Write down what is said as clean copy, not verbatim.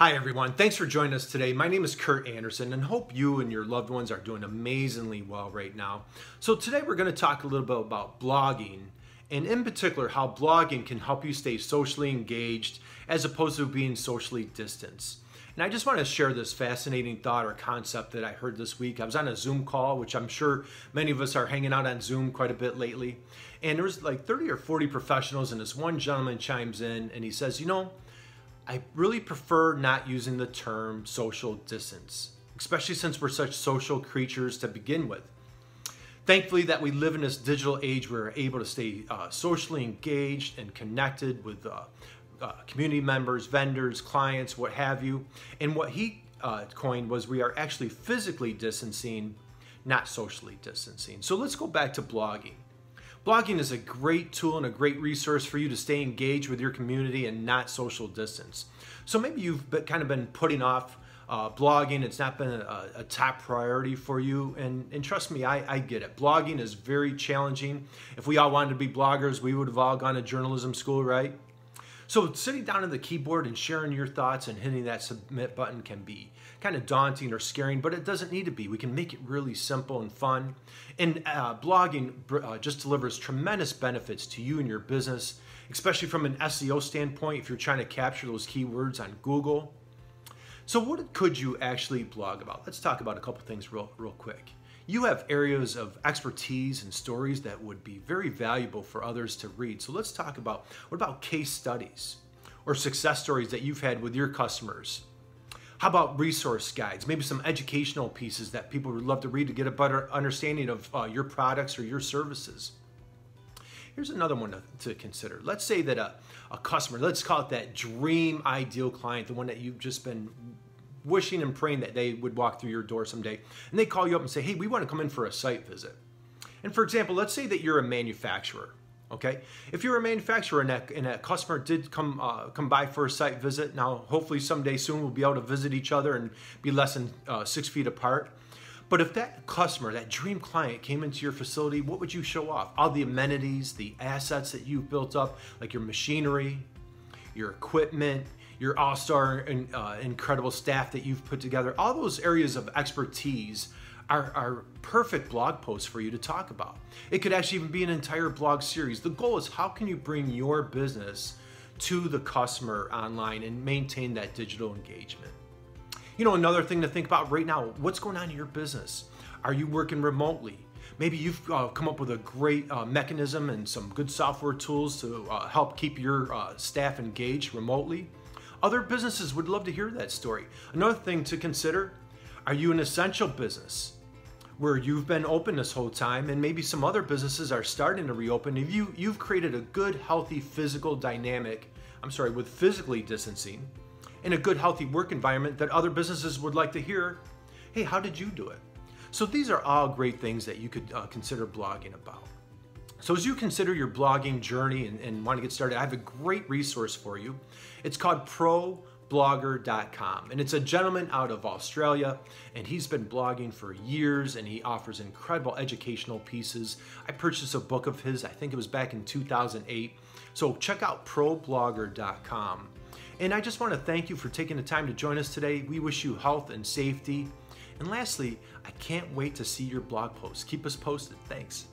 Hi everyone, thanks for joining us today. My name is Kurt Anderson and hope you and your loved ones are doing amazingly well right now. So today we're going to talk a little bit about blogging and in particular how blogging can help you stay socially engaged as opposed to being socially distanced. And I just want to share this fascinating thought or concept that I heard this week. I was on a Zoom call, which I'm sure many of us are hanging out on Zoom quite a bit lately. And there was like 30 or 40 professionals and this one gentleman chimes in and he says, I really prefer not using the term social distance, especially since we're such social creatures to begin with. Thankfully that we live in this digital age, we're able to stay socially engaged and connected with community members, vendors, clients, what have you. And what he coined was we are actually physically distancing, not socially distancing. So let's go back to blogging. Blogging is a great tool and a great resource for you to stay engaged with your community and not social distance. So maybe you've kind of been putting off blogging. It's not been a top priority for you. And trust me, I get it. Blogging is very challenging. If we all wanted to be bloggers, we would have all gone to journalism school, right? So sitting down at the keyboard and sharing your thoughts and hitting that submit button can be kind of daunting or scaring, but it doesn't need to be. We can make it really simple and fun. And blogging just delivers tremendous benefits to you and your business, especially from an SEO standpoint if you're trying to capture those keywords on Google. So what could you actually blog about? Let's talk about a couple things real quick. You have areas of expertise and stories that would be very valuable for others to read. So let's talk about, what about case studies or success stories that you've had with your customers? How about resource guides, maybe some educational pieces that people would love to read to get a better understanding of your products or your services? Here's another one to consider. Let's say that a customer, let's call it that dream ideal client, the one that you've just been wishing and praying that they would walk through your door someday, and they call you up and say, hey, we want to come in for a site visit. And for example, let's say that you're a manufacturer, okay? If you're a manufacturer and that customer did come by for a site visit, now hopefully someday soon we'll be able to visit each other and be less than 6 feet apart. But if that customer, that dream client came into your facility, what would you show off? All the amenities, the assets that you've built up, like your machinery, your equipment, your all-star and incredible staff that you've put together. All those areas of expertise are perfect blog posts for you to talk about. It could actually even be an entire blog series. The goal is how can you bring your business to the customer online and maintain that digital engagement? Another thing to think about right now, what's going on in your business? Are you working remotely? Maybe you've come up with a great mechanism and some good software tools to help keep your staff engaged remotely. Other businesses would love to hear that story. Another thing to consider, are you an essential business where you've been open this whole time and maybe some other businesses are starting to reopen? If you've created a good, healthy physical dynamic, with physically distancing, in a good, healthy work environment that other businesses would like to hear, hey, how did you do it? So these are all great things that you could consider blogging about. So as you consider your blogging journey and want to get started, I have a great resource for you. It's called ProBlogger.com, and it's a gentleman out of Australia, and he's been blogging for years, and he offers incredible educational pieces. I purchased a book of his, I think it was back in 2008. So check out ProBlogger.com. And I just want to thank you for taking the time to join us today. We wish you health and safety. And lastly, I can't wait to see your blog posts. Keep us posted. Thanks.